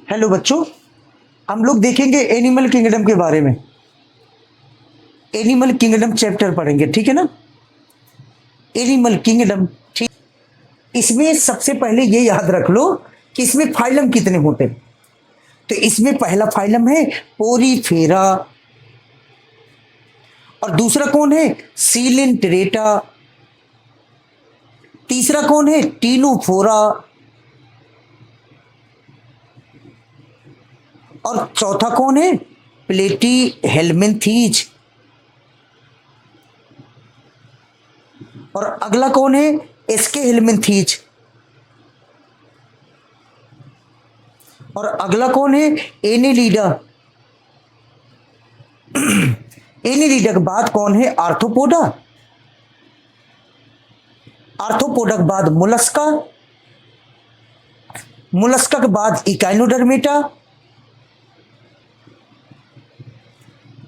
Hello बच्चों, हम लोग देखेंगे एनिमल किंगडम के बारे में। एनिमल किंगडम चैप्टर पढ़ेंगे, ठीक है ना। एनिमल किंगडम, ठीक। इसमें सबसे पहले ये याद रख लो कि इसमें फाइलम कितने होते हैं। तो इसमें पहला फाइलम है पोरीफेरा, और दूसरा कौन है सीलेंटरेटा, तीसरा कौन है टीनोफोरा, और चौथा कौन है प्लेटी हेलमिंथीज, और अगला कौन है एसके हेलमिंथीज, और अगला कौन है एनेलिडा। एनेलिडा के बाद कौन है आर्थ्रोपोडा, आर्थ्रोपोडा के बाद मुलस्का, मुलस्का के बाद इकाइनोडर्मेटा,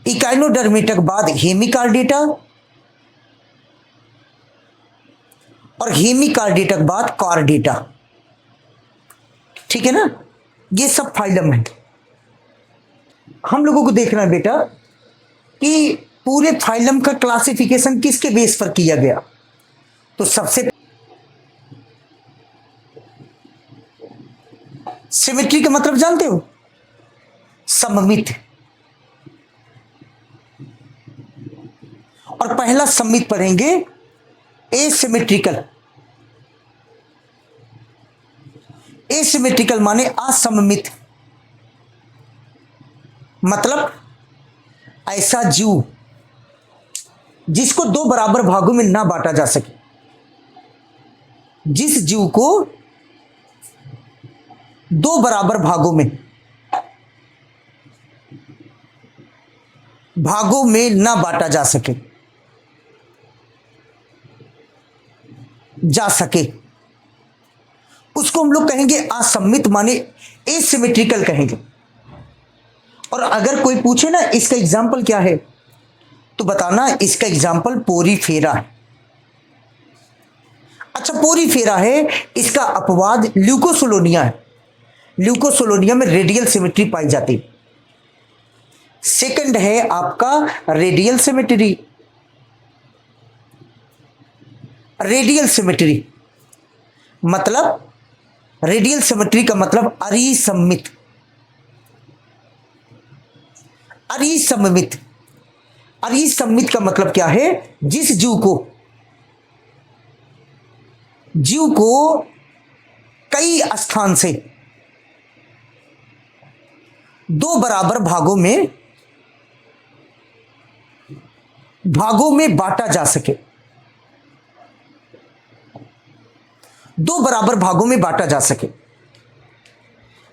इकाइनोडर्मेटा के बाद हेमिकार्डेटा, और हेमिकार्डेटा के बाद कार्डेटा। ठीक है ना, ये सब फाइलम है। हम लोगों को देखना है बेटा कि पूरे फाइलम का क्लासिफिकेशन किसके बेस पर किया गया। तो सबसे सिमेट्री का मतलब जानते हो, सममित। और पहला सममित पढ़ेंगे एसिमेट्रिकल। एसिमेट्रिकल माने असममित, मतलब ऐसा जीव जिसको दो बराबर भागों में ना बांटा जा सके। जिस जीव को दो बराबर भागों में ना बांटा जा सके उसको हम लोग कहेंगे असममित, माने एसिमेट्रिकल कहेंगे। और अगर कोई पूछे ना इसका एग्जाम्पल क्या है, तो बताना इसका एग्जाम्पल पोरीफेरा है। अच्छा, पोरीफेरा है, इसका अपवाद ल्यूकोसोलोनिया है। ल्यूकोसोलोनिया में रेडियल सिमेट्री पाई जाती है। सेकंड है आपका रेडियल सिमेट्री। रेडियल सिमेट्री मतलब, रेडियल सिमेट्री का मतलब अरिसममित। अरिसममित, अरिसममित का मतलब क्या है, जिस जीव को कई स्थान से दो बराबर भागों में बांटा जा सके। दो बराबर भागों में बांटा जा सके।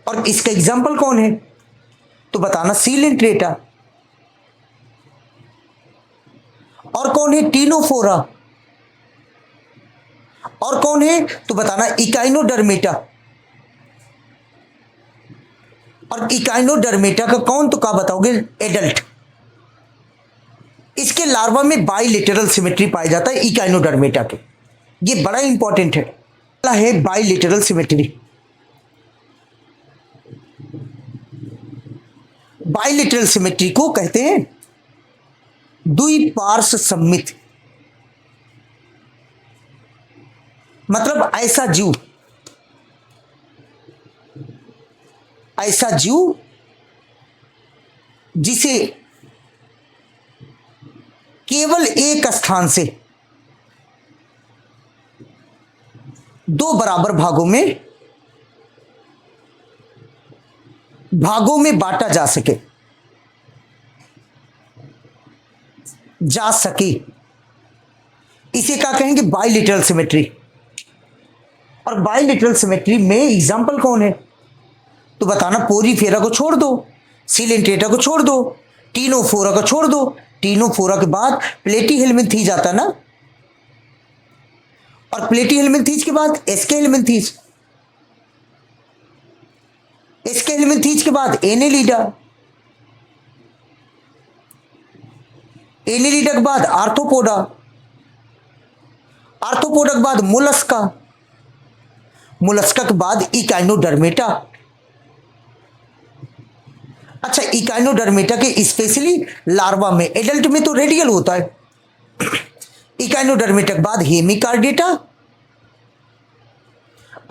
और इसका एग्जाम्पल कौन है, तो बताना सीलेंट्रेटा, और कौन है टीनोफोरा, और कौन है तो बताना इकाइनोडर्मेटा। और इकाइनोडर्मेटा का कौन, तो क्या बताओगे एडल्ट। इसके लार्वा में बाइलेटरल सिमेट्री पाया जाता है इकाइनोडर्मेटा के। ये बड़ा इंपॉर्टेंट है। पहला है बाइलेटरल सिमेट्री। बाइलेटरल सिमेट्री को कहते हैं द्विपार्श्व सममित, मतलब ऐसा जीव जिसे केवल एक स्थान से दो बराबर भागों में बांटा जा सके इसे क्या कहेंगे, बाइलेटरल सिमेट्री। और बाइलेटरल सिमेट्री में एग्जाम्पल कौन है, तो बताना पोरीफेरा को छोड़ दो, सीलेंट्रेटा को छोड़ दो, टीनोफोरा को छोड़ दो। टीनोफोरा के बाद प्लेटी हेलमिंथीज आता ना, और प्लेटी हेलमिंथीज के बाद एसके हेलमिंथीज, एसके हेलमिंथीज के बाद एनेलिडा, एनेलिडा के बाद आर्थ्रोपोडा, आर्थ्रोपोडा के बाद मुलस्का, मुलस्का के बाद इकाइनोडर्मेटा, अच्छा, इकाइनोडर्मेटा के स्पेशली लार्वा में, एडल्ट में तो रेडियल होता है। इकाइनोडर्मेटा के बाद हेमिकार्डेटा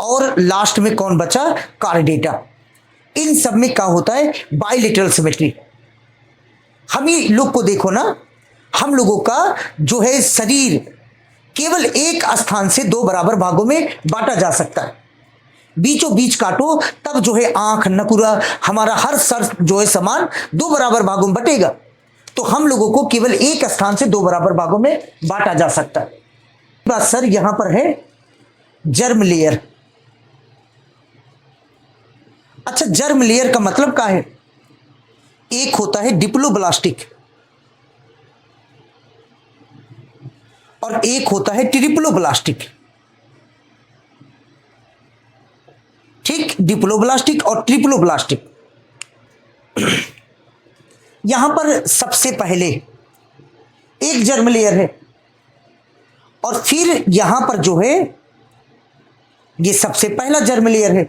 और लास्ट में कौन बचा, कार्डेटा। इन सब में क्या होता है, बाइलेटरल सिमेट्री। हम ही लोग को देखो ना, हम लोगों का जो है शरीर केवल एक स्थान से दो बराबर भागों में बांटा जा सकता है। बीचों बीच काटो तब जो है आंख, नकुरा, हमारा हर सर जो है सामान दो बराबर भागों में बटेगा। तो हम लोगों को केवल एक स्थान से दो बराबर भागों में बांटा जा सकता है। बात सर यहां पर है जर्म लेयर। अच्छा, जर्म लेयर का मतलब क्या है, एक होता है डिप्लोब्लास्टिक और एक होता है ट्रिप्लोब्लास्टिक। ठीक, डिप्लोब्लास्टिक और ट्रिप्लोब्लास्टिक। यहां पर सबसे पहले एक जर्म लेयर है और फिर यहां पर जो है ये सबसे पहला जर्म लेयर है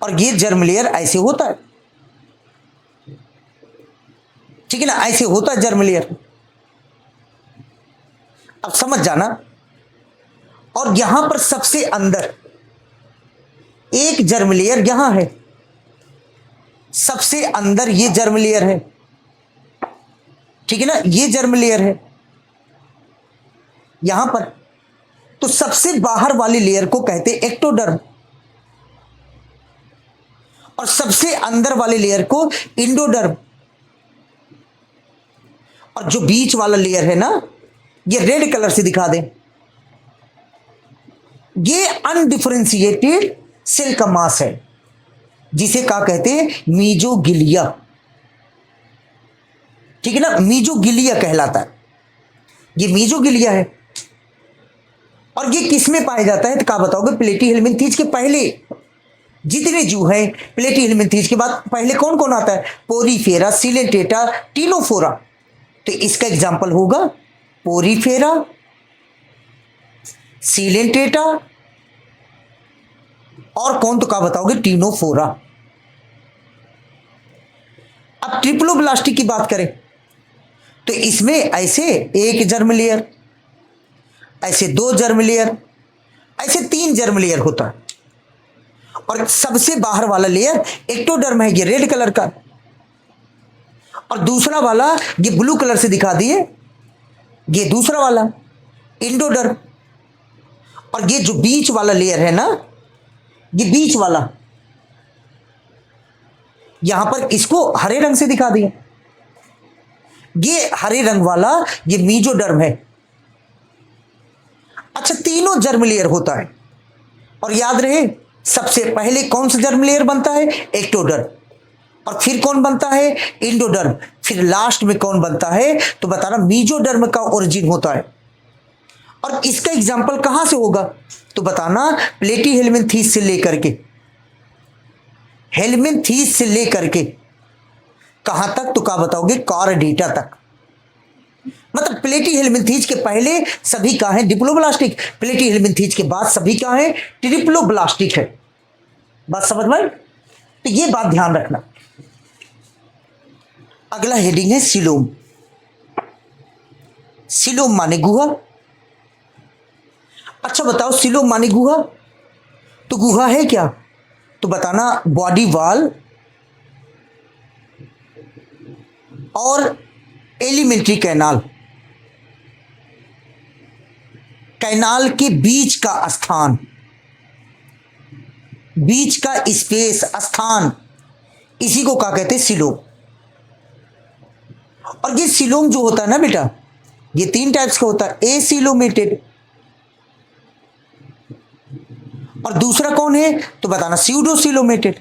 और ये जर्म लेयर ऐसे होता है, ठीक है ना, ऐसे होता है जर्म लेयर। अब समझ जाना। और यहां पर सबसे अंदर एक जर्म लेयर यहां है, सबसे अंदर ये जर्म लेयर है, ठीक है ना, ये जर्म लेयर है यहां पर। तो सबसे बाहर वाली लेयर को कहते हैं एक्टोडर्म और सबसे अंदर वाले लेयर को इंडोडर्म। और जो बीच वाला लेयर है ना, ये रेड कलर से दिखा दें, ये अनडिफरेंशिएटेड सेल का मास है जिसे क्या कहते हैं, मीजोगिलिया। ठीक है ना, मीजोगिलिया कहलाता है, ये मीजोगिलिया है। और ये किस में पाया जाता है तो क्या बताओगे, प्लेटीहेल्मिन्थीज के पहले जितने जीव हैं, प्लेटीहेल्मिन्थीज के बाद पहले कौन कौन आता है, पोरीफेरा, सिलेंटेटा, टीनोफोरा। तो इसका एग्जाम्पल होगा पोरीफेरा, सिलेंटेटा और कौन, तो क्या बताओगे, टीनोफोरा। अब ट्रिप्लोब्लास्टिक की बात करें तो इसमें ऐसे एक जर्म लेयर, ऐसे दो जर्म लेयर, ऐसे तीन जर्म लेयर होता है। और सबसे बाहर वाला लेयर एक्टोडर्म है, ये रेड कलर का, और दूसरा वाला ये ब्लू कलर से दिखा दिए, ये दूसरा वाला इंडोडर्म। और ये जो बीच वाला लेयर है ना, ये बीच वाला, यहां पर इसको हरे रंग से दिखा दिए, ये हरे रंग वाला ये मीजोडर्म है। अच्छा, तीनों जर्म लेयर होता है और याद रहे सबसे पहले कौन सा जर्म लेयर बनता है, एक्टोडर्म, और फिर कौन बनता है, इंडोडर्म, फिर लास्ट में कौन बनता है तो बताना, मीजोडर्म का ओरिजिन होता है। और इसका एग्जाम्पल कहां से होगा तो बताना, प्लेटीहेल्मिन्थीज से लेकर के, हेल्मिन्थीज से लेकर के कहां तक तो क्या बताओगे, कार्डेटा तक। मतलब प्लेटीहेल्मिन्थीज के पहले सभी का है डिप्लोब्लास्टिक, प्लेटीहेल्मिन्थीज के बाद सभी का है ट्रिप्लोब्लास्टिक है। बात समझ में, तो ये बात ध्यान रखना। अगला हेडिंग है सीलोम। सीलोम माने गुहा। अच्छा बताओ, सीलोम माने गुहा, तो गुहा है क्या तो बताना, बॉडी वॉल और एलिमेंट्री कैनाल, कैनाल के बीच का स्थान, बीच का स्पेस, स्थान, इसी को क्या कहते हैं, सीलोम। और ये सीलोम जो होता है ना बेटा, ये तीन टाइप्स का होता है, एसीलोमेटेड, और दूसरा कौन है तो बताना, स्यूडोसीलोमेटेड,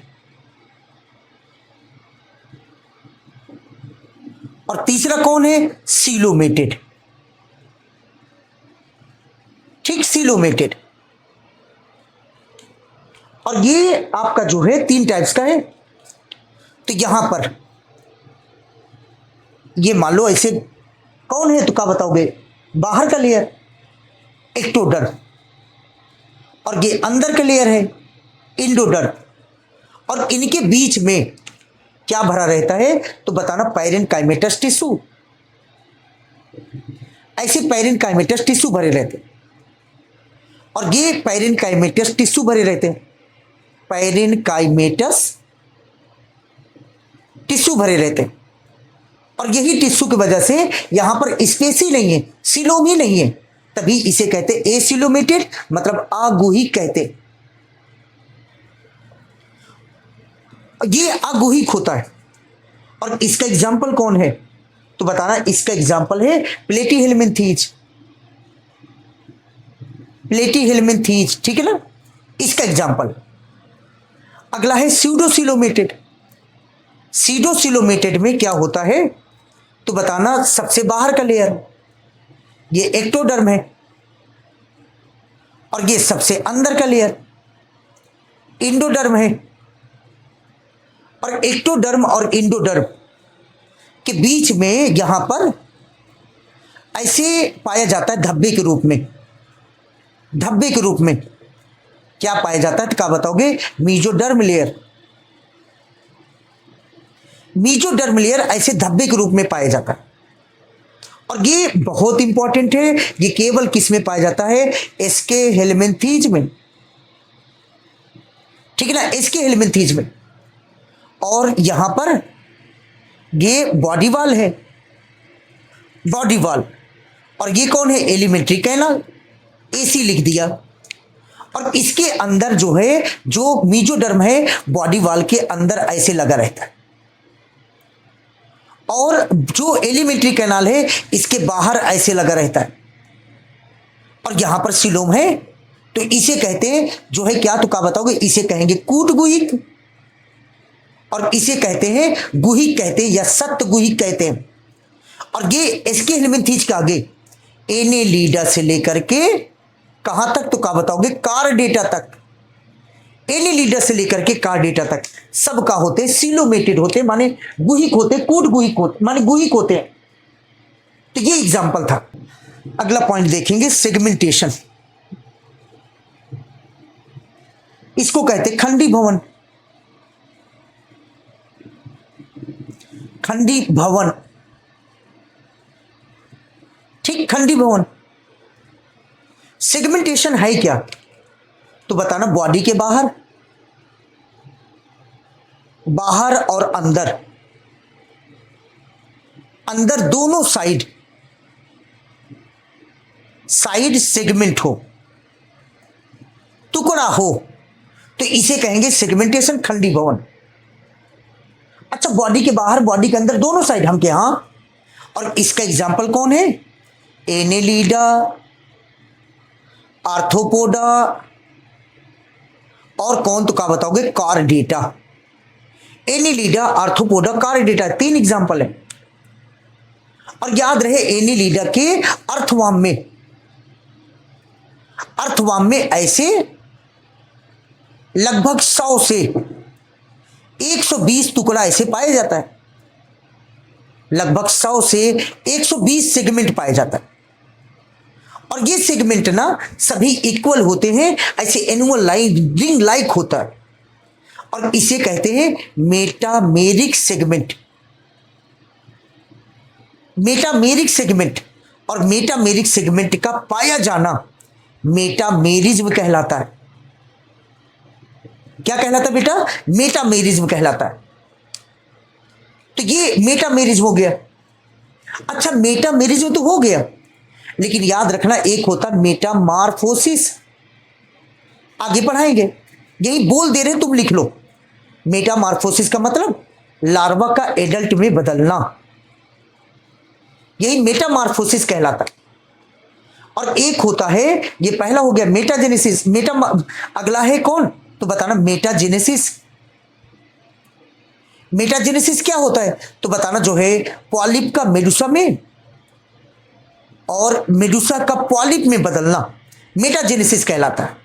और तीसरा कौन है, सीलोमेटेड। ठीक, सीलोमेटेड। और ये आपका जो है तीन टाइप्स का है। तो यहां पर ये मान लो ऐसे कौन है तो क्या बताओगे, बाहर का लेयर एक्टोडर्म, और ये अंदर का लेयर है इंडोडर्म, और इनके बीच में क्या भरा रहता है? तो बताना पैरेनकाइमेटस टिश्यू। ऐसे पैरेनकाइमेटस टिश्यू भरे रहते हैं और ये पैरेनकाइमेटस टिश्यू भरे रहते हैं, पैरेनकाइमेटस टिश्यू भरे रहते हैं। और यही टिश्यू की वजह से यहां पर स्पेस ही नहीं है, सिलोम ही नहीं है, तभी इसे कहते एसिलोमेटेड, मतलब अगुहिक कहते। ये अगुहिक होता है। और इसका एग्जाम्पल कौन है? तो बताना, इसका एग्जाम्पल है प्लेटीहेलमिन्थीज। प्लेटीहेलमिन्थीज, ठीक है ना, इसका एग्जाम्पल। अगला है स्यूडोसिलोमेटेड। सीडोसिलोमेटेड में क्या होता है? तो बताना, सबसे बाहर का लेयर ये एक्टोडर्म है और ये सबसे अंदर का लेयर इंडोडर्म है। और एक्टोडर्म और इंडोडर्म के बीच में यहां पर ऐसे पाया जाता है धब्बे के रूप में। धब्बे के रूप में क्या पाया जाता है? तो क्या बताओगे? Mesoderm layer. मीजोडर्म लेयर ऐसे धब्बे के रूप में पाया जाता है। और ये बहुत इंपॉर्टेंट है, ये केवल किस में पाया जाता है? एस्के हेलमिन्थीज में, ठीक है ना, एस्के हेलमिन्थीज में। और यहां पर ये बॉडी वॉल है, बॉडी वॉल। और ये कौन है? एलिमेंट्री कैनाल, एसी लिख दिया। और इसके अंदर जो है, जो मीजोडर्म है, बॉडी वॉल के अंदर ऐसे लगा रहता है। और जो एलिमेंट्री कैनाल है, इसके बाहर ऐसे लगा रहता है। और यहां पर सिलोम है, तो इसे कहते हैं जो है क्या? तो क्या बताओगे? इसे कहेंगे कूट गुहिक, और इसे कहते हैं गुहिक कहते हैं या सत्य गुहिक कहते हैं। और ये एस्के हेलमिन्थीज के आगे एनेलिडा से लेकर के कहां तक? तो क्या बताओगे? कार्डेटा तक। एनेलिडा से लेकर के कार्डेटा तक सब का होते सिलोमेटेड होते, माने गुहिक होते, कूट गुहिक होते, माने गुहिक होते हैं। तो ये एग्जांपल था। अगला पॉइंट देखेंगे, सेगमेंटेशन। इसको कहते खंडी भवन। खंडी भवन, ठीक, खंडी भवन। सेगमेंटेशन है क्या? तो बताना, बॉडी के बाहर, बाहर और अंदर, अंदर दोनों साइड, साइड सेगमेंट हो, टुकड़ा हो, तो इसे कहेंगे सेगमेंटेशन, खंडी भवन। अच्छा, बॉडी के बाहर, बॉडी के अंदर, दोनों साइड हम के यहां। और इसका एग्जाम्पल कौन है? एनेलिडा, आर्थ्रोपोडा, और कौन? तो क्या बताओगे? Chordata. Annelida, arthropoda, chordata, 3 example है। और याद रहे, एनेलिडा के अर्थवाम में, अर्थवाम में ऐसे लगभग 100 से 120 टुकड़ा ऐसे पाया जाता है। लगभग 100 से 120 सेगमेंट पाया जाता है। और ये सेगमेंट ना सभी इक्वल होते हैं, ऐसे एनुअल लाइन रिंग लाइक होता है। और इसे कहते हैं मेटामेरिक सेगमेंट। मेटामेरिक सेगमेंट, और मेटामेरिक सेगमेंट का पाया जाना मेटामेरिज्म कहलाता है। क्या कहलाता है बेटा? मेटामेरिज्म कहलाता है। तो ये मेटामेरिज्म हो गया। अच्छा, मेटामेरिज्म तो हो गया, लेकिन याद रखना एक होता मेटामार्फोसिस। आगे पढ़ाएंगे, यही बोल दे रहे हैं, तुम लिख लो। मेटामार्फोसिस का मतलब लार्वा का एडल्ट में बदलना, यही मेटामार्फोसिस कहलाता है। और एक होता है, ये पहला हो गया मेटाजेनेसिस। अगला है कौन? तो बताना, मेटाजेनेसिस। मेटाजेनेसिस क्या होता है? तो बताना, जो है पॉलिप का मेडुसा में और मेडुसा का पॉलिप में बदलना मेटाजेनेसिस कहलाता है।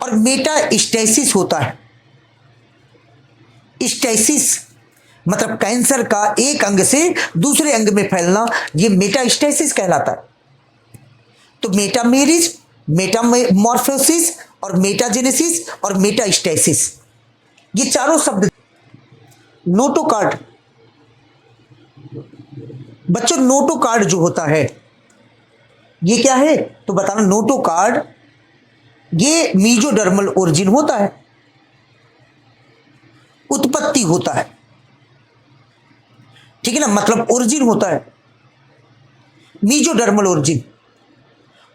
और मेटास्टेसिस होता है। स्टेसिस मतलब कैंसर का एक अंग से दूसरे अंग में फैलना, ये मेटास्टेसिस कहलाता है। तो मेटामेरिज, मेटामॉर्फोसिस और मेटाजेनेसिस और मेटास्टेसिस, ये चारों शब्द। नोटोकार्ड। बच्चों नोटोकार्ड जो होता है ये क्या है तो बताना। नोटोकार्ड ये मीजोडर्मल ओरिजिन होता है, उत्पत्ति होता है, ठीक है ना, मतलब ओरिजिन होता है मीजोडर्मल ओरिजिन।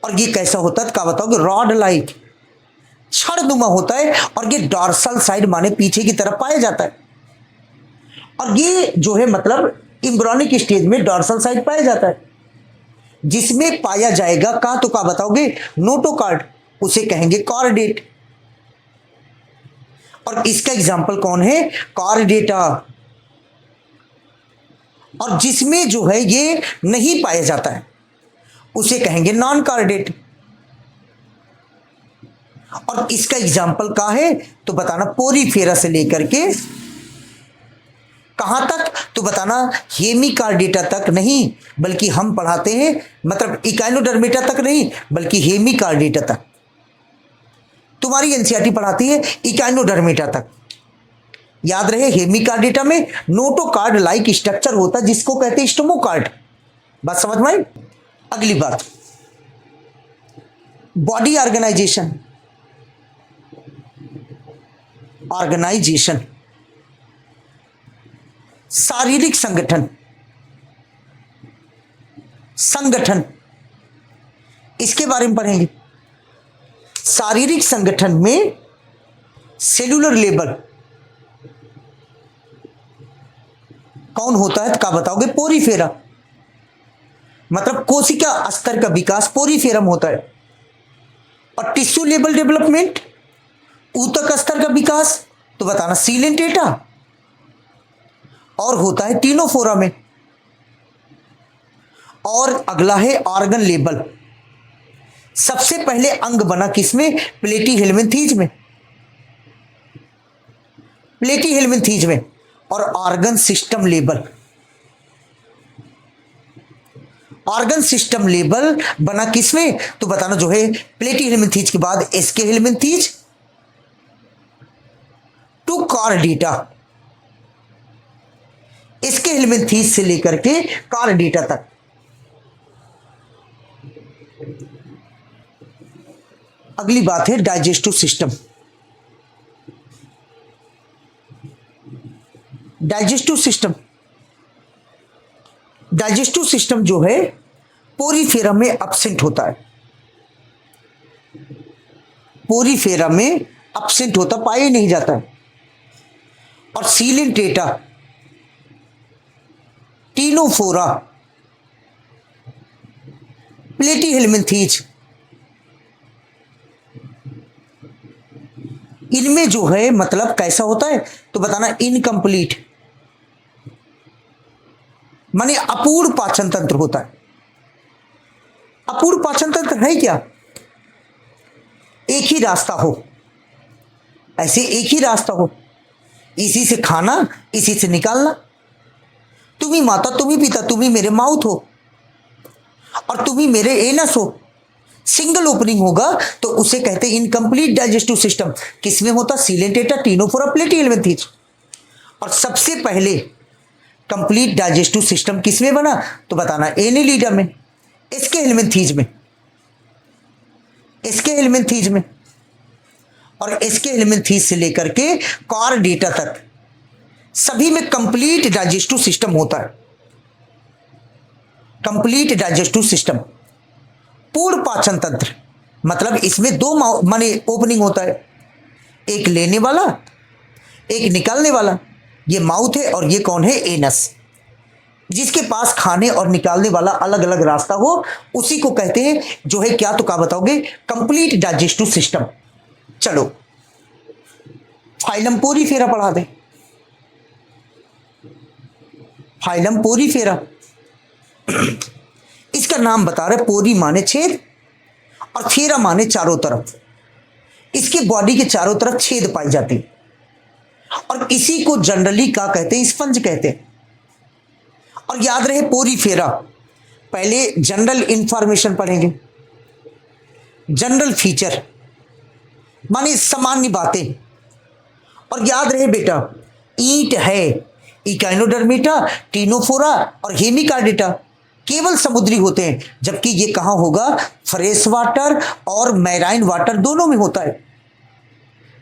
और ये कैसा होता है क्या बताओगे? रॉड लाइक, छड़नुमा होता है और ये डॉर्सल साइड माने पीछे की तरफ पाया जाता है। और ये जो है मतलब एम्ब्रियोनिक स्टेज में डॉर्सल साइड पाया जाता है, जिसमें पाया जाएगा कहां तो क्या बताओगे? नोटोकार्ड, उसे कहेंगे कॉर्डेट। और इसका एग्जाम्पल कौन है? कॉर्डेटा। और जिसमें जो है ये नहीं पाया जाता है उसे कहेंगे नॉन कॉर्डेट। और इसका एग्जाम्पल क्या है तो बताना। पोरीफेरा से लेकर के कहां तक तो बताना। हेमिकार्डेटा तक नहीं, बल्कि हम पढ़ाते हैं मतलब इकाइनोडर्मेटा तक नहीं, बल्कि हेमिकार्डेटा तक। तुम्हारी एनसीईआरटी पढ़ाती है इकाइनोडर्मेटा तक। याद रहे हेमिकार्डेटा में नोटोकार्ड लाइक स्ट्रक्चर होता है जिसको कहते हैं स्टोमोकार्ड। बात समझ में आई? अगली बात, बॉडी ऑर्गेनाइजेशन। ऑर्गेनाइजेशन शारीरिक संगठन, संगठन इसके बारे में पढ़ेंगे। शारीरिक संगठन में सेलुलर लेवल कौन होता है क्या बताओगे? पोरीफेरा, मतलब कोशिका स्तर का विकास पोरीफेरा में होता है। और टिश्यू लेवल डेवलपमेंट, ऊतक स्तर का विकास तो बताना सीलेंटेटा। और होता है टीनोफोरा में। और अगला है ऑर्गन लेवल। सबसे पहले अंग बना किसमें? प्लेटीहेल्मिन्थीज में, प्लेटीहेल्मिन्थीज में। और organ system level, organ system level बना किसमें तो बताना जो है प्लेटीहेल्मिन्थीज के बाद एस्के हेल्मिन्थीज टू कॉर्डेटा। इसके हेल्मिन्थीज से लेकर के कॉर्डेटा तक। अगली बात है digestive system. Digestive system, digestive system जो है पोरीफेरा में एब्सेंट होता है। पोरीफेरा में एब्सेंट होता, पाया नहीं जाता है। और सीलेंटेटा, टीनोफोरा, प्लेटीहेल्मिन्थीज, इनमें जो है मतलब कैसा होता है तो बताना इनकम्प्लीट, माने अपूर्ण पाचन तंत्र होता है। अपूर्ण पाचन तंत्र है क्या? एक ही रास्ता हो, ऐसे एक ही रास्ता हो, इसी से खाना इसी से निकालना। तुम ही माता, तुम ही पिता, तुम ही मेरे माउथ हो और तुम ही मेरे एनस हो। सिंगल ओपनिंग होगा तो उसे कहते हैं इनकम्प्लीट डाइजेस्टिव सिस्टम। किसमें होता? Coelenterata, Ctenophora, Platyhelminthes. और सबसे पहले कंप्लीट डाइजेस्टिव सिस्टम किसमें बना तो बताना एनेलिडा में, इसके हेल्मिन्थीज में, इसके हेल्मिन्थीज में। और इसके हेल्मिन्थीज से लेकर के कॉर्डेटा तक सभी में कंप्लीट डाइजेस्टिव सिस्टम होता है। कंप्लीट डाइजेस्टिव सिस्टम, पूर्ण पाचन तंत्र, मतलब इसमें दो माने ओपनिंग होता है, एक लेने वाला एक निकालने वाला। ये माउथ है और ये कौन है? एनस। जिसके पास खाने और निकालने वाला अलग अलग रास्ता हो उसी को कहते हैं जो है क्या तो क्या बताओगे? Complete digestive system. चलो फाइलम पोरीफेरा पढ़ा दे। फाइलम पोरीफेरा, इसका नाम बता रहे, पोरी माने छेद और फेरा माने चारों तरफ। इसके बॉडी के चारों तरफ छेद पाई जाती है और इसी को जनरली क्या कहते हैं? स्पंज कहते हैं। और याद रहे पोरीफेरा, पहले जनरल इंफॉर्मेशन पढ़ेंगे, जनरल फीचर माने सामान्य बातें। और याद रहे बेटा, ईंट है इकाइनोडर्मेटा, टीनोफोरा और हेमिकार्डेटा केवल समुद्री होते हैं, जबकि ये कहाँ होगा, फ्रेश वाटर और मैराइन वाटर दोनों में होता है।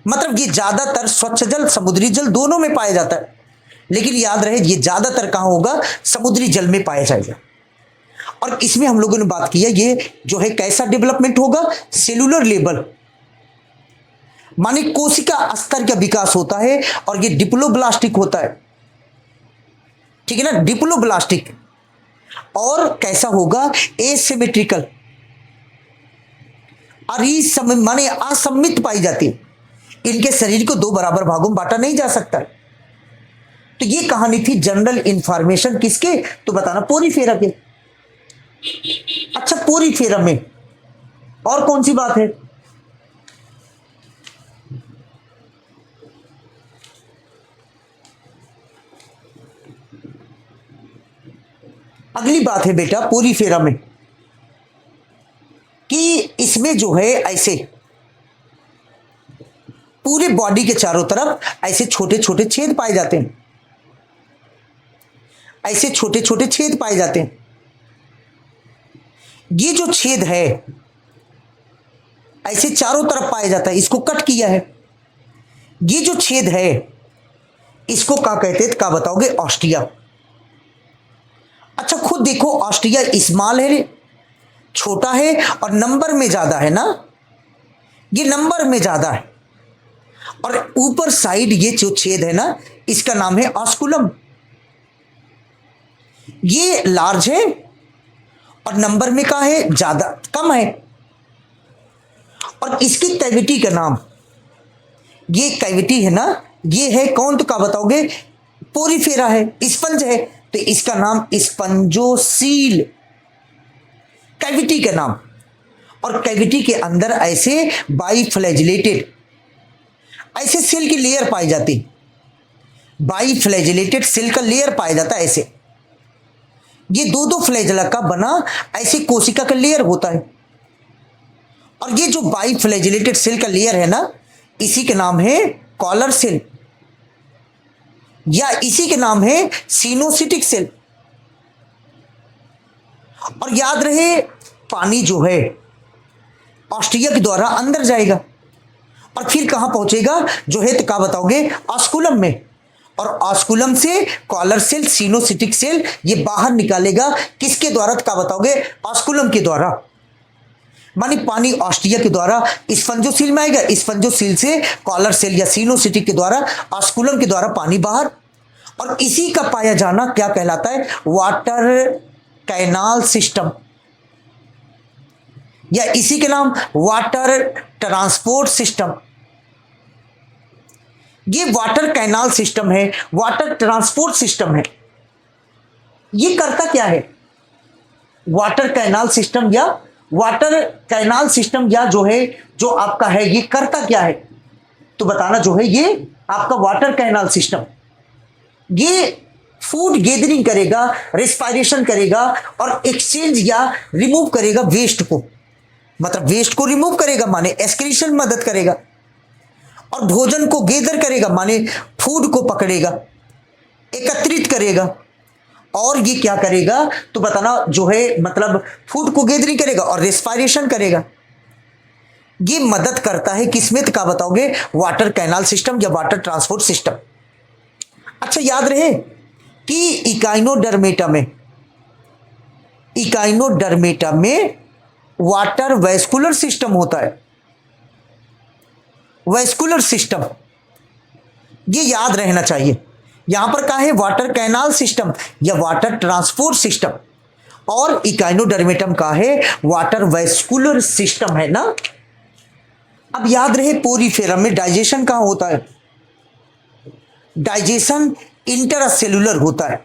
मतलब ये ज्यादातर स्वच्छ जल, समुद्री जल दोनों में पाया जाता है, लेकिन याद रहे ये ज्यादातर कहाँ होगा, समुद्री जल में पाया जाएगा। और इसमें हम लोगों ने बात किया ये जो है कैसा डेवलपमेंट होगा, सेलुलर लेवल, माने कोशिका स्तर का विकास होता है, और ये डिप्लोब्लास्टिक होता है, ठीक है ना, डिप्लोब्लास्टिक। और कैसा होगा, एसिमेट्रिकल, माने असममित पाई जाती है, इनके शरीर को दो बराबर भागों में बांटा नहीं जा सकता। तो ये कहानी थी जनरल इंफॉर्मेशन किसके, तो बताना पोरीफेरा के। अच्छा, पोरीफेरा में और कौन सी बात है, अगली बात है बेटा पोरीफेरा में कि इसमें जो है ऐसे पूरे बॉडी के चारों तरफ ऐसे छोटे छोटे छेद पाए जाते हैं, ऐसे छोटे छोटे छेद पाए जाते हैं। ये जो छेद है ऐसे चारों तरफ पाया जाता है, इसको कट किया है। ये जो छेद है इसको क्या कहते हैं, क्या बताओगे, ऑस्टिया। अच्छा खुद देखो, ऑस्टिया स्मॉल है, छोटा है, और नंबर में ज्यादा है ना, ये नंबर में ज्यादा है। और ऊपर साइड ये जो छेद है ना, इसका नाम है ऑस्कुलम। ये लार्ज है और नंबर में क्या है, ज्यादा, कम है। और इसकी कैविटी का नाम, ये कैविटी है ना, ये है कौन, तो क्या बताओगे, पोरीफेरा है, स्पंज है, तो इसका नाम स्पंजोसील, कैविटी का नाम। और कैविटी के अंदर ऐसे बाइफ्लैजिलेटेड ऐसे सेल की लेयर पाई जाती, बाइफ्लैजिलेटेड सेल का लेयर पाया जाता है ऐसे, ये दो दो फ्लैजला का बना ऐसे कोशिका का लेयर होता है। और ये जो बाइफ्लैजिलेटेड सेल का लेयर है ना, इसी के नाम है कॉलर सेल, या इसी के नाम है सिनोसिटिक सेल। और याद रहे पानी जो है ऑस्टिया के द्वारा अंदर जाएगा और फिर कहां पहुंचेगा, जो है तो क्या बताओगे, ऑस्कुलम में। और ऑस्कुलम से कॉलर सेल, सिनोसिटिक सेल ये बाहर निकालेगा, किसके द्वारा, तो क्या बताओगे, ऑस्कुलम के द्वारा। मानी पानी ऑस्टिया के द्वारा स्पंजोसील में आएगा, स्पंजोसील से कॉलर सेल या सिनोसिटिक के द्वारा ऑस्कुलम के द्वारा पानी बाहर। और इसी का पाया जाना क्या कहलाता है, वाटर कैनाल सिस्टम, या इसी के नाम वाटर ट्रांसपोर्ट सिस्टम। ये वाटर कैनाल सिस्टम है, वाटर ट्रांसपोर्ट सिस्टम है। ये करता क्या है, वाटर कैनाल सिस्टम या वाटर कैनाल सिस्टम, या जो है जो आपका है ये करता क्या है, तो बताना जो है ये आपका वाटर कैनाल सिस्टम, ये फूड गैदरिंग करेगा, रेस्पायरेशन करेगा और एक्सचेंज या रिमूव करेगा वेस्ट को, मतलब वेस्ट को रिमूव करेगा माने एक्सक्रीशन मदद करेगा, और भोजन को गैदर करेगा माने फूड को पकड़ेगा, एकत्रित करेगा। और ये क्या करेगा, तो बताना जो है मतलब फूड को गैदरिंग करेगा और रेस्पायरेशन करेगा। ये मदद करता है किसमें, तो क्या बताओगे, वाटर कैनाल सिस्टम या वाटर ट्रांसपोर्ट सिस्टम। अच्छा याद रहे कि इकाइनोडर्मेटा में वाटर वैस्कुलर सिस्टम होता है, वैस्कुलर सिस्टम, ये याद रहना चाहिए। यहां पर क्या है, वाटर कैनाल सिस्टम या वाटर ट्रांसपोर्ट सिस्टम, और इकाइनोडर्मेटम का है वाटर वैस्कुलर सिस्टम, है ना। अब याद रहे पोरीफेरा में डाइजेशन कहां होता है, डाइजेशन इंटरसेलुलर होता है,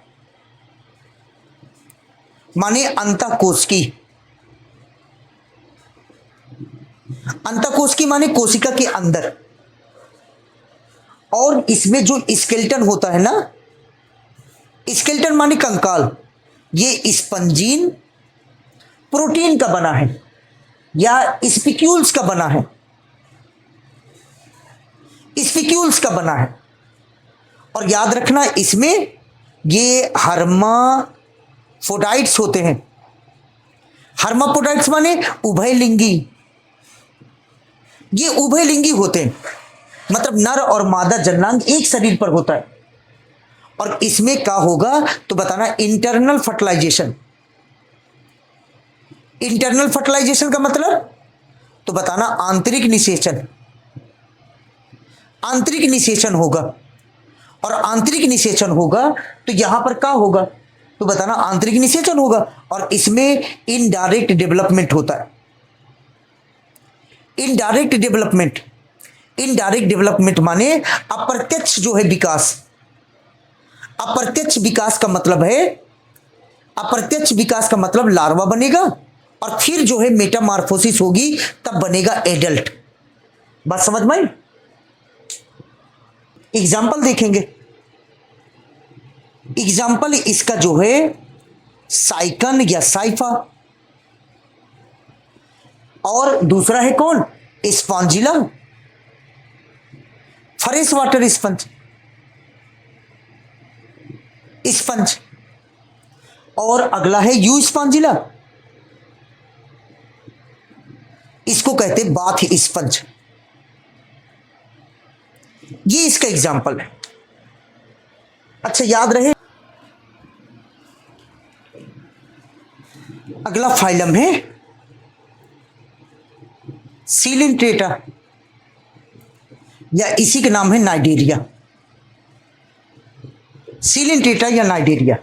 माने अंतःकोश की, अंतःकोश की माने कोशिका के अंदर। और इसमें जो स्केलेटन होता है ना, स्केलेटन माने कंकाल, ये स्पंजीन प्रोटीन का बना है या स्पिक्यूल्स का बना है, स्पिक्यूल्स का बना है। और याद रखना इसमें ये हर्माफोडाइट्स होते हैं। हर्माफोडाइट्स माने उभयलिंगी। ये उभयलिंगी होते हैं, मतलब नर और मादा जननांग एक शरीर पर होता है। और इसमें क्या होगा तो बताना, इंटरनल फर्टिलाइजेशन। इंटरनल फर्टिलाइजेशन का मतलब तो बताना आंतरिक निषेचन। आंतरिक निषेचन होगा, और आंतरिक निषेचन होगा तो यहां पर क्या होगा तो बताना आंतरिक निषेचन होगा। और इसमें इनडायरेक्ट डेवलपमेंट होता है। इनडायरेक्ट डेवलपमेंट, इनडायरेक्ट डेवलपमेंट माने अप्रत्यक्ष जो है विकास। अप्रत्यक्ष विकास का मतलब है, अप्रत्यक्ष विकास का मतलब लार्वा बनेगा और फिर जो है मेटामार्फोसिस होगी, तब बनेगा एडल्ट। बात समझ में आई? एग्जाम्पल देखेंगे। एग्जाम्पल इसका जो है साइकन या साइफा, और दूसरा है कौन, Spongilla, fresh water sponge, sponge. और अगला है यू स्पॉन्जिला, इसको कहते हैं बाथ स्पंज। ये इसका एग्जाम्पल है। अच्छा याद रहे। अगला फाइलम है सीलेंट्रेटा, या इसी का नाम है नाइडेरिया। सीलेंट्रेटा या नाइडेरिया,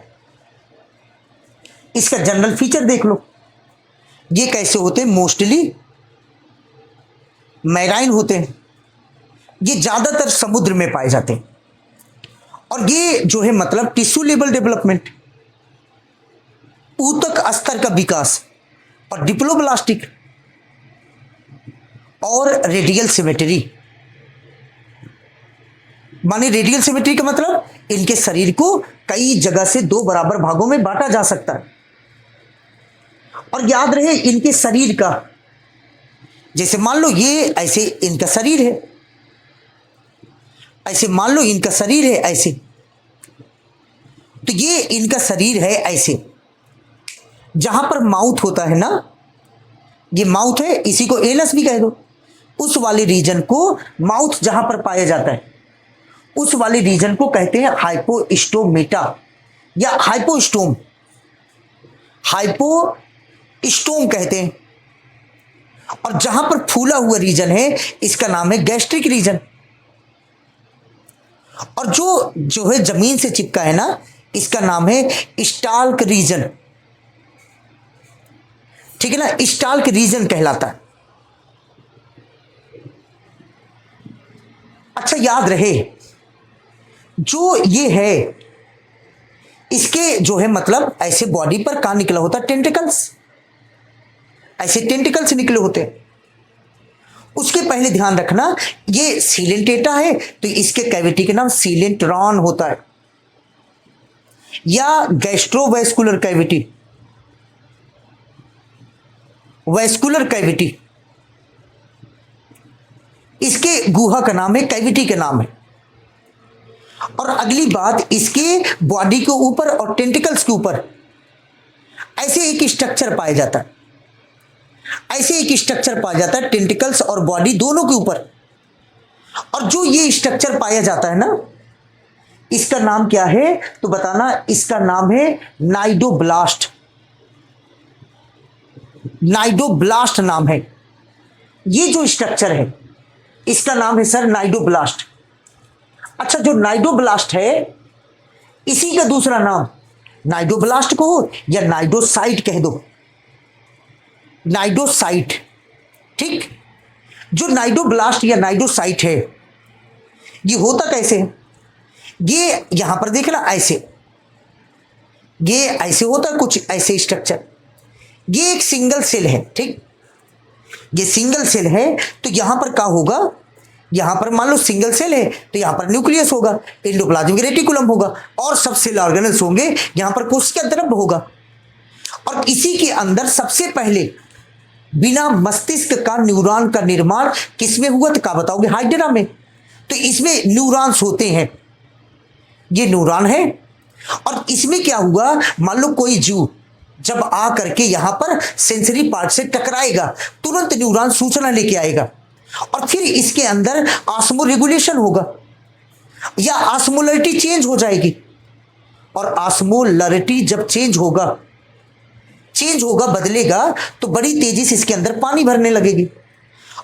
इसका जनरल फीचर देख लो। ये कैसे होते हैं, मोस्टली मैराइन होते हैं। ये ज्यादातर समुद्र में पाए जाते हैं। और ये जो है मतलब टिश्यू लेवल डेवलपमेंट, ऊतक स्तर का विकास, और डिप्लोब्लास्टिक और रेडियल सिमेट्री। माने रेडियल सिमेट्री का मतलब इनके शरीर को कई जगह से दो बराबर भागों में बांटा जा सकता है। और याद रहे इनके शरीर का, जैसे मान लो ये ऐसे इनका शरीर है, ऐसे मान लो इनका शरीर है ऐसे, तो ये इनका शरीर है ऐसे। जहां पर माउथ होता है ना, ये माउथ है, इसी को एनस भी कह दो। उस वाले रीजन को, माउथ जहां पर पाया जाता है उस वाले रीजन को कहते हैं हाइपोस्टोमेटा या हाइपोस्टोम। हाइपोस्टोम कहते हैं। और जहां पर फूला हुआ रीजन है इसका नाम है गैस्ट्रिक रीजन। और जो है जमीन से चिपका है ना, इसका नाम है स्टाल्क रीजन। ठीक है ना, स्टाल्क रीजन कहलाता है। अच्छा याद रहे, जो ये है इसके जो है मतलब ऐसे बॉडी पर कहां निकला होता है, टेंटिकल्स, ऐसे टेंटिकल्स निकले होते हैं। उसके पहले ध्यान रखना, ये सीलेंटेटा है तो इसके कैविटी के नाम सीलेंट्रॉन होता है, या गैस्ट्रोवेस्कुलर कैविटी, वेस्कुलर कैविटी। इसके गुहा का नाम है, कैविटी के नाम है। और अगली बात, इसके बॉडी के ऊपर और टेंटिकल्स के ऊपर ऐसे एक स्ट्रक्चर पाया जाता है। ऐसे एक स्ट्रक्चर पाया जाता है टेंटिकल्स और बॉडी दोनों के ऊपर। और जो ये स्ट्रक्चर पाया जाता है ना, इसका नाम क्या है तो बताना, इसका नाम है नाइडोब्लास्ट। नाइडोब्लास्ट नाम है। ये जो स्ट्रक्चर है इसका नाम है सर नाइडोब्लास्ट। अच्छा, जो नाइडोब्लास्ट है इसी का दूसरा नाम नाइडोब्लास्ट को या नाइडोसाइट कह दो, नाइडोसाइट। ठीक, जो नाइडोब्लास्ट या नाइडोसाइट है ये होता कैसे है, ये यहां पर देखना ऐसे, ये ऐसे होता कुछ ऐसे स्ट्रक्चर। ये एक सिंगल सेल है। ठीक, ये सिंगल सेल है तो यहां पर क्या होगा, यहां पर मान लो सिंगल सेल है तो यहां पर न्यूक्लियस होगा, एंडोप्लाज्मिक रेटिकुलम होगा, और सब सेल ऑर्गेनल्स होंगे, यहां पर कोशिका द्रव्य होगा। और इसी के अंदर सबसे पहले बिना मस्तिष्क का न्यूरॉन का निर्माण किसमें हुआ तो क्या बताओगे, हाइड्रा में। तो इसमें न्यूरॉन्स होते हैं, ये न्यूरॉन है और इसमें क्या हुआ, मान लो कोई जीव जब आ करके यहां पर सेंसरी पार्ट से टकराएगा, तुरंत न्यूरॉन सूचना लेके आएगा और फिर इसके अंदर ऑस्मो रेगुलेशन होगा या ऑस्मोलरिटी चेंज हो जाएगी। और ऑस्मोलरिटी जब चेंज होगा बदलेगा तो बड़ी तेजी से इसके अंदर पानी भरने लगेगी।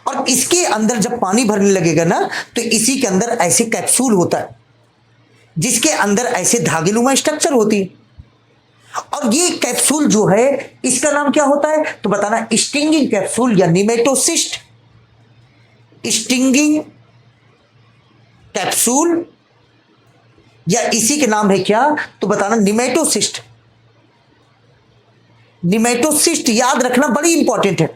और इसके अंदर जब पानी भरने लगेगा ना, तो इसी के अंदर ऐसे कैप्सूल होता है जिसके अंदर ऐसे धागेनुमा स्ट्रक्चर होती है। और ये कैप्सूल जो है इसका नाम क्या होता है, तो बताना स्टिंगिंग कैप्सूल या निमेटोसिस्ट। स्टिंगिंग कैप्सूल या इसी के नाम है क्या, तो बताना निमेटोसिस्ट। निमेटोसिस्ट याद रखना बड़ी इंपॉर्टेंट है।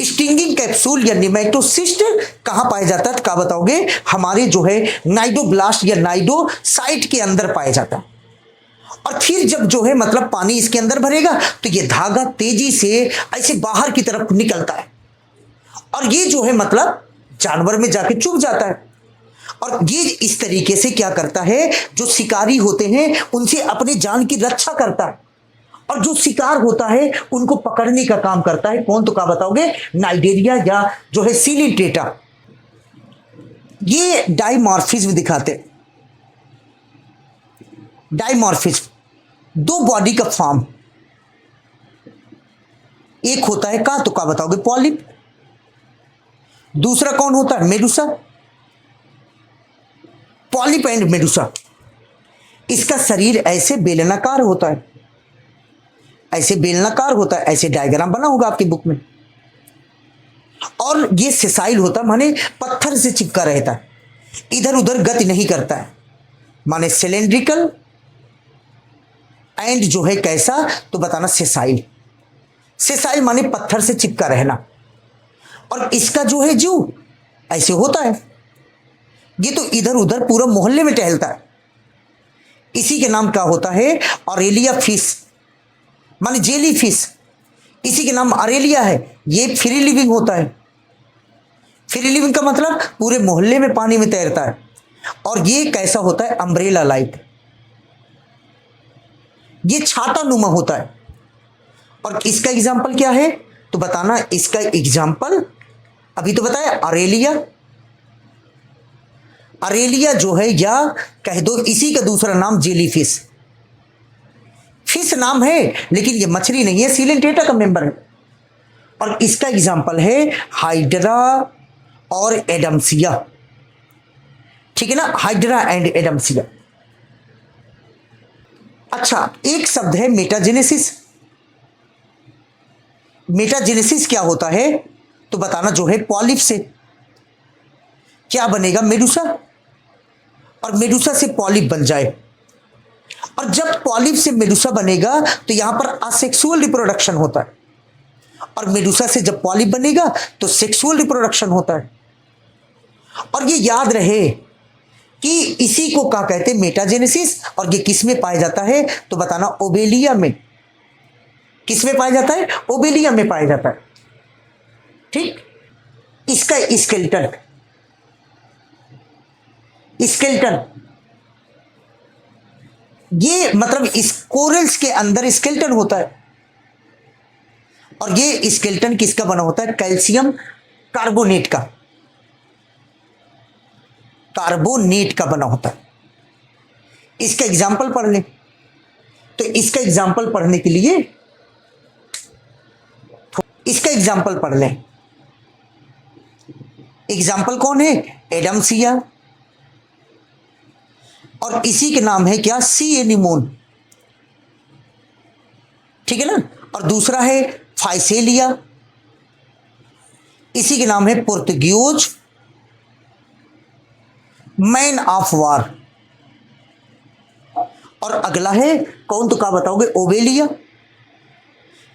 स्टिंगिंग कैप्सूल या निमेटोसिस्ट कहां पाया जाता है, क्या बताओगे, हमारे जो है नाइडोब्लास्ट या नाइडोसाइट के अंदर पाया जाता है। और फिर जब जो है मतलब पानी इसके अंदर भरेगा तो ये धागा तेजी से ऐसे बाहर की तरफ निकलता है और ये जो है मतलब जानवर में जाके चुभ जाता है। और ये इस तरीके से क्या करता है, जो शिकारी होते हैं उनसे अपनी जान की रक्षा करता है और जो शिकार होता है उनको पकड़ने का काम करता है। कौन, तो क्या बताओगे, नाइडेरिया या जो है सिलिंट्रेटा। ये डाइमॉर्फिज्म दिखाते, डाइमॉर्फिज्म, दो बॉडी का फॉर्म, एक होता है का, तो क्या बताओगे, पॉलिप। दूसरा कौन होता है, मेडुसा। Polyp and Medusa. इसका शरीर ऐसे बेलनाकार होता है, ऐसे बेलनाकार होता है, ऐसे डायग्राम बना होगा आपकी बुक में। और ये सेसाइल होता है, माने पत्थर से चिपका रहता है, इधर उधर गति नहीं करता है, माने सिलेंड्रिकल एंड जो है कैसा, तो बताना सेसाइल। सेसाइल माने पत्थर से चिपका रहना। और इसका जो है जीव ऐसे होता है, ये तो इधर उधर पूरा मोहल्ले में टहलता है। इसी के नाम क्या होता है, ऑरेलिया फिश, माने जेली फिश। इसी के नाम ऑरेलिया है। ये फ्री लिविंग होता है। फ्री लिविंग का मतलब पूरे मोहल्ले में पानी में तैरता है। और ये कैसा होता है, अम्ब्रेला लाइक, ये छाता नुमा होता है। और इसका एग्जाम्पल क्या है, तो बताना इसका एग्जाम्पल, अभी तो बताया ऑरेलिया। ऑरेलिया जो है या कह दो इसी का दूसरा नाम जेलीफिश। फिश नाम है लेकिन ये मछली नहीं है, सिलेंट्रेटा का मेंबर है। और इसका एग्जाम्पल है हाइड्रा और एडम्सिया, ठीक है ना, हाइड्रा एंड एडम्सिया। अच्छा, एक शब्द है मेटाजेनेसिस। मेटाजेनेसिस क्या होता है, तो बताना जो है पॉलिप से क्या बनेगा, मेडुसा, और मेडुसा से पॉलिप बन जाए। और जब पॉलिप से मेडुसा बनेगा तो यहां पर असेक्सुअल रिप्रोडक्शन होता है, और मेडुसा से जब पॉलिप बनेगा तो सेक्सुअल रिप्रोडक्शन होता है। और ये याद रहे कि इसी को क्या कहते हैं, मेटाजेनेसिस। और ये किस में पाया जाता है, तो बताना ओबेलिया में। किस में पाया जाता है, ओबेलिया में पाया जाता है, ठीक। इसका स्केलेटन, स्केलेटन ये मतलब इस कोरल्स के अंदर स्केलेटन होता है। और ये स्केलेटन किसका बना होता है, कैल्शियम कार्बोनेट का, कार्बोनेट का बना होता है। इसका एग्जाम्पल पढ़ लें, तो इसका एग्जाम्पल पढ़ने के लिए इसका एग्जाम्पल पढ़ लें। एग्जाम्पल कौन है, एडम्सिया, और इसी के नाम है क्या, सी एनिमोन, ठीक है ना। और दूसरा है फाइसेलिया, इसी के नाम है पोर्तुगीज मैन ऑफ वार। और अगला है कौन, तो क्या बताओगे, ओबेलिया,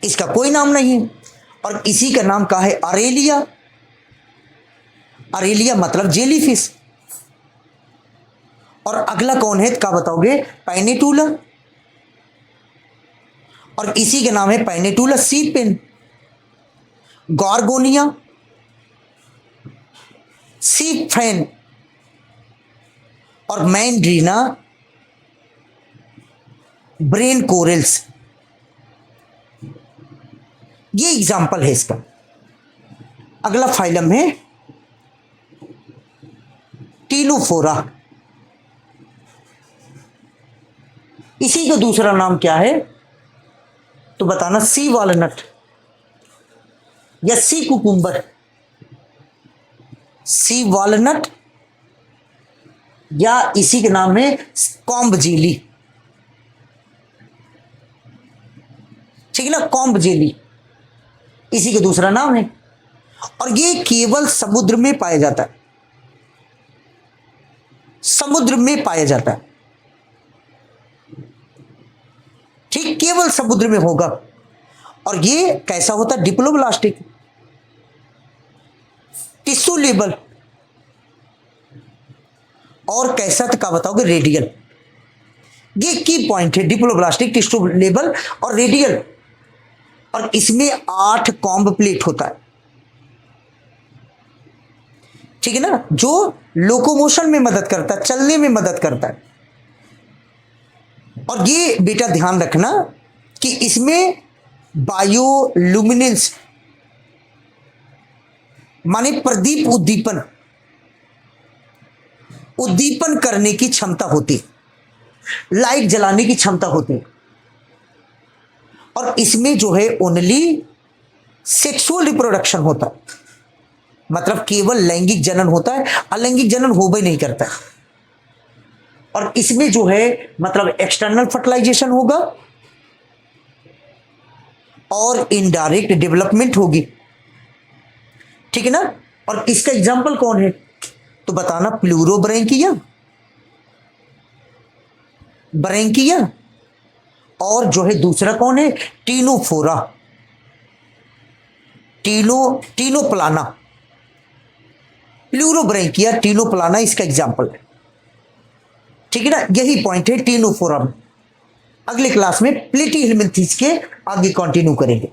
इसका कोई नाम नहीं है। और इसी का नाम क्या है, अरेलिया। अरेलिया मतलब जेलीफिश। और अगला कौन है, क्या बताओगे, पैनेटूला, और इसी के नाम है पैनेटूला सी पेन। गॉर्गोनिया, सी फैन, और मैंड्रीना ब्रेन कोरल्स, ये एग्जाम्पल है इसका। अगला फाइलम है टीनोफोरा। इसी का दूसरा नाम क्या है तो बताना, सी वॉलनट या सी कुकुम्बर। सी वॉलनट या इसी के नाम है कॉम्ब जेली, ठीक है ना, कॉम्ब जेली इसी का दूसरा नाम है। और ये केवल समुद्र में पाया जाता है, समुद्र में पाया जाता है, ठीक, केवल समुद्र में होगा। और ये कैसा होता है, डिप्लोब्लास्टिक, टिश्यू लेबल, और कैसा तो क्या बताओगे, रेडियल। ये की पॉइंट है, डिप्लोब्लास्टिक, टिश्यू लेबल और रेडियल। और इसमें 8 कॉम्ब प्लेट होता है, ठीक है ना, जो लोकोमोशन में मदद करता है, चलने में मदद करता है। और ये बेटा ध्यान रखना कि इसमें बायोलुमिनेंस माने प्रदीप उद्दीपन, उद्दीपन करने की क्षमता होती है, लाइट जलाने की क्षमता होती है। और इसमें जो है ओनली सेक्सुअल रिप्रोडक्शन होता है, मतलब केवल लैंगिक जनन होता है, अलैंगिक जनन हो भी नहीं करता। और इसमें जो है मतलब एक्सटर्नल फर्टिलाइजेशन होगा और इनडायरेक्ट डेवलपमेंट होगी, ठीक है ना। और इसका एग्जाम्पल कौन है तो बताना, प्लूरोब्रैंकिया, ब्रैंकिया, और जो है दूसरा कौन है, टीनोफोरा, टीनोप्लाना। प्लूरोब्रैंकिया, टीनोप्लाना इसका एग्जाम्पल है, ठीक है ना। यही पॉइंट है टीनोफोरा में। अगले क्लास में प्लेटी हेलमिंथेस के आगे कंटिन्यू करेंगे।